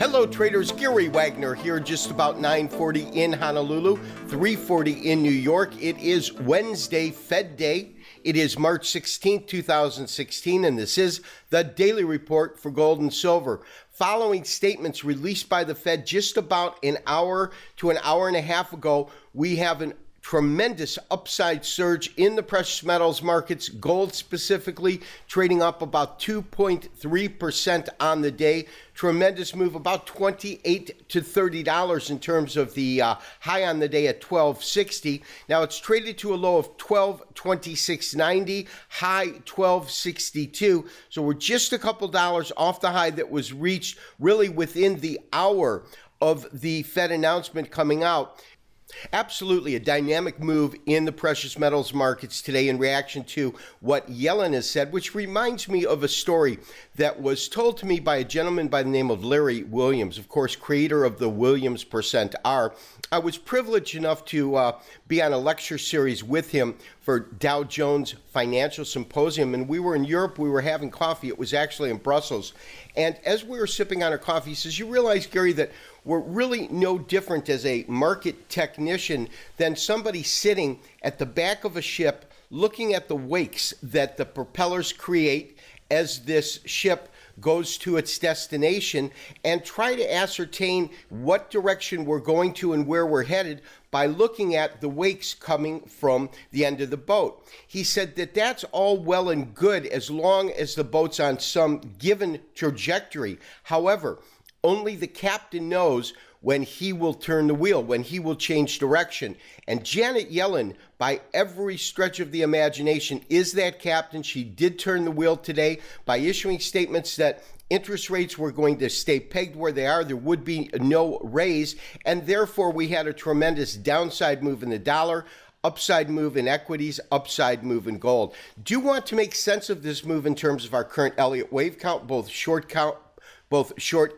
Hello traders, Gary Wagner here, just about 9:40 in Honolulu, 3:40 in New York. It is Wednesday, Fed Day. It is March 16, 2016, and this is the Daily Report for Gold and Silver. Following statements released by the Fed just about an hour to an hour and a half ago, we have a tremendous upside surge in the precious metals markets, gold specifically, trading up about 2.3% on the day. Tremendous move, about $28 to $30 in terms of the high on the day at $12.60. Now it's traded to a low of $12.2690, high $12.62. So we're just a couple dollars off the high that was reached really within the hour of the Fed announcement coming out. Absolutely a dynamic move in the precious metals markets today in reaction to what Yellen has said, which reminds me of a story that was told to me by a gentleman by the name of Larry Williams, of course, creator of the Williams Percent R. I was privileged enough to be on a lecture series with him for Dow Jones Financial Symposium, and we were in Europe. We were having coffee. It was actually in Brussels. And as we were sipping on our coffee, he says, "You realize, Gary, that we're really no different as a market technician than somebody sitting at the back of a ship looking at the wakes that the propellers create as this ship goes to its destination, and try to ascertain what direction we're going to and where we're headed by looking at the wakes coming from the end of the boat." He said that that's all well and good as long as the boat's on some given trajectory. However, only the captain knows when he will turn the wheel, when he will change direction. And Janet Yellen, by every stretch of the imagination, is that captain. She did turn the wheel today by issuing statements that interest rates were going to stay pegged where they are. There would be no raise. And therefore, we had a tremendous downside move in the dollar, upside move in equities, upside move in gold. Do you want to make sense of this move in terms of our current Elliott wave count, both short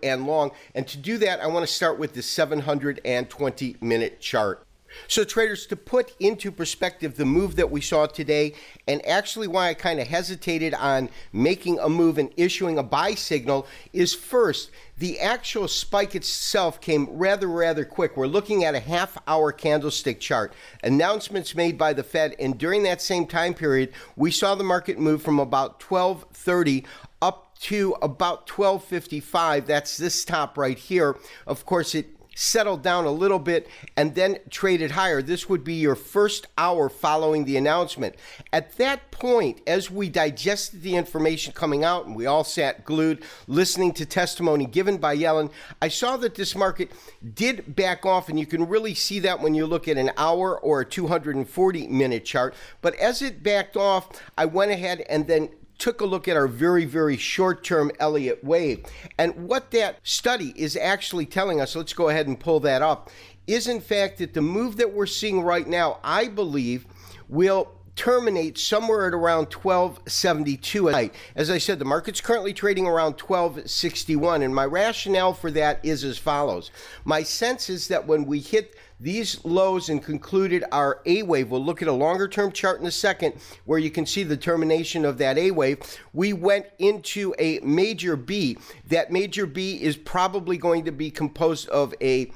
and long? And to do that, I want to start with the 720-minute chart. So traders, to put into perspective the move that we saw today, and actually why I kind of hesitated on making a move and issuing a buy signal, is first, the actual spike itself came rather quick. We're looking at a half-hour candlestick chart. Announcements made by the Fed, and during that same time period, we saw the market move from about 1230 up to about 1255. That's this top right here. Of course, it settled down a little bit and then traded higher. This would be your first hour following the announcement. At that point, as we digested the information coming out and we all sat glued listening to testimony given by Yellen, I saw that this market did back off, and you can really see that when you look at an hour or a 240-minute chart. But as it backed off, I went ahead and then took a look at our very short-term Elliott wave. And what that study is actually telling us, let's go ahead and pull that up, is in fact that the move that we're seeing right now, I believe, will terminate somewhere at around 1272 at night. As I said, the market's currently trading around 1261, and my rationale for that is as follows. My sense is that when we hit these lows and concluded our A wave, we'll look at a longer term chart in a second where you can see the termination of that A wave. We went into a major B. That major B is probably going to be composed of a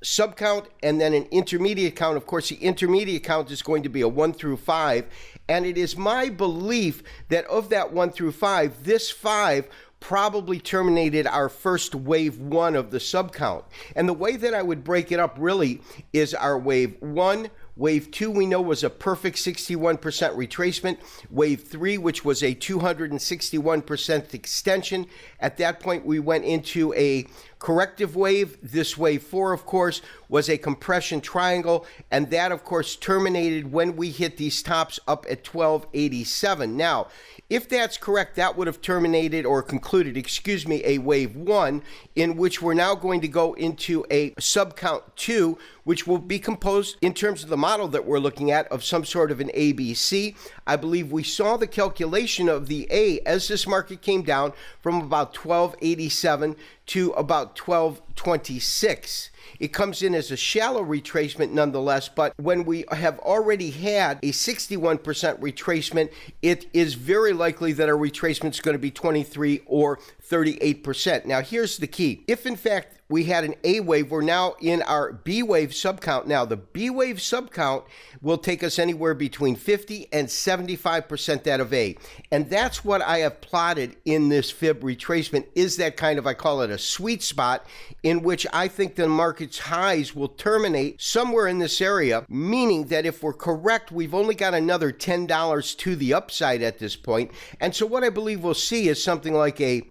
subcount and then an intermediate count. Of course, the intermediate count is going to be a 1 through 5. And it is my belief that of that 1 through 5, this 5 probably terminated our first wave 1 of the subcount. And the way that I would break it up really is our wave 1, wave 2 we know was a perfect 61% retracement. Wave 3, which was a 261% extension. At that point, we went into a corrective wave. This wave 4, of course, was a compression triangle, and that, of course, terminated when we hit these tops up at 1287. Now, if that's correct, that would have terminated or concluded, excuse me, a wave 1, in which we're now going to go into a subcount 2, which will be composed in terms of the model that we're looking at of some sort of an ABC. I believe we saw the calculation of the A as this market came down from about 1287 to about 1226. It comes in as a shallow retracement nonetheless, but when we have already had a 61% retracement, it is very likely that our retracement is going to be 23 or 38%. Now, here's the key. If in fact we had an A wave, we're now in our B wave subcount. Now, the B wave subcount will take us anywhere between 50 and 75% that of A. And that's what I have plotted in this fib retracement, is that kind of, I call it a sweet spot, in which I think the market's highs will terminate somewhere in this area, meaning that if we're correct, we've only got another $10 to the upside at this point. And so what I believe we'll see is something like A,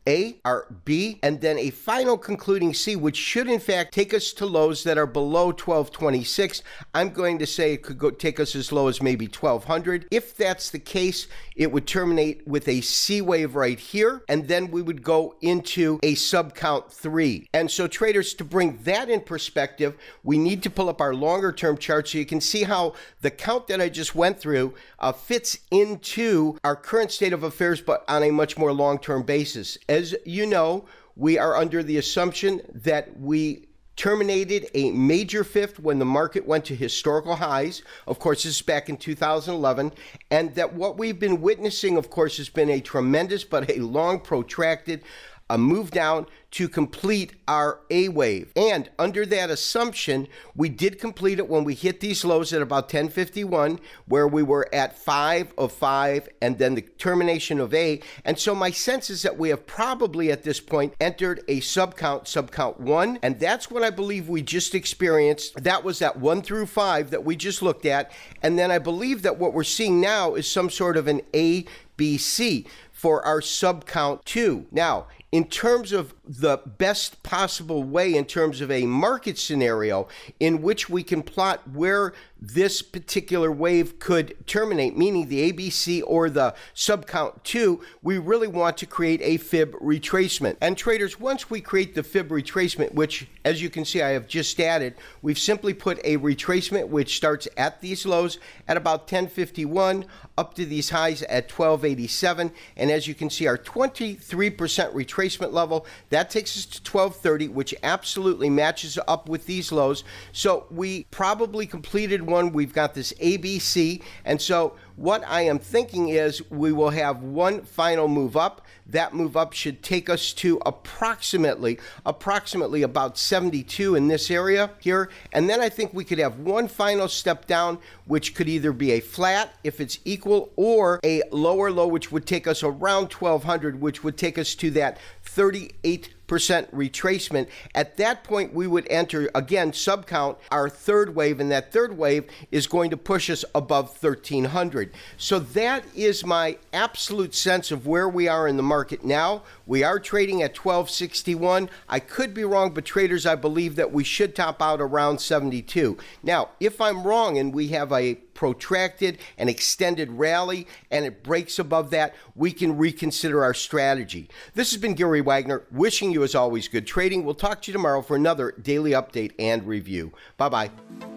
our B, and then a final concluding C, which should in fact take us to lows that are below 1226. I'm going to say it could take us as low as maybe 1200. If that's the case, it would terminate with a C wave right here, and then we would go into a subcount 3. And so traders, to bring that in perspective, we need to pull up our longer term chart so you can see how the count that I just went through fits into our current state of affairs, but on a much more long-term basis. As you know, we are under the assumption that we terminated a major fifth when the market went to historical highs. Of course, this is back in 2011. And that what we've been witnessing, of course, has been a tremendous but a long protracted move down to complete our A wave. And under that assumption, we did complete it when we hit these lows at about 1051, where we were at 5 of 5 and then the termination of A. And so my sense is that we have probably at this point entered a subcount 1, and that's what I believe we just experienced. That was that 1 through 5 that we just looked at. And then I believe that what we're seeing now is some sort of an A, B, C for our subcount 2. Now, in terms of the best possible way, in terms of a market scenario in which we can plot where this particular wave could terminate, meaning the ABC or the subcount 2, we really want to create a fib retracement. And traders, once we create the fib retracement, which as you can see I have just added, we've simply put a retracement which starts at these lows at about 1051 up to these highs at 1287. And as you can see, our 23% retracement level, that takes us to 1230, which absolutely matches up with these lows. So we probably completed one. We've got this ABC. And so what I am thinking is we will have one final move up. That move up should take us to approximately about 72 in this area here. And then I think we could have one final step down, which could either be a flat if it's equal, or a lower low, which would take us around 1200, which would take us to that 38% retracement. At that point, we would enter, again, subcount our third wave, and that third wave is going to push us above 1300. So that is my absolute sense of where we are in the market now. We are trading at 1261. I could be wrong, but traders, I believe that we should top out around 72. Now, if I'm wrong and we have a protracted and extended rally and it breaks above that, we can reconsider our strategy. This has been Gary Wagner, wishing you as always good trading. We'll talk to you tomorrow for another daily update and review. Bye-bye.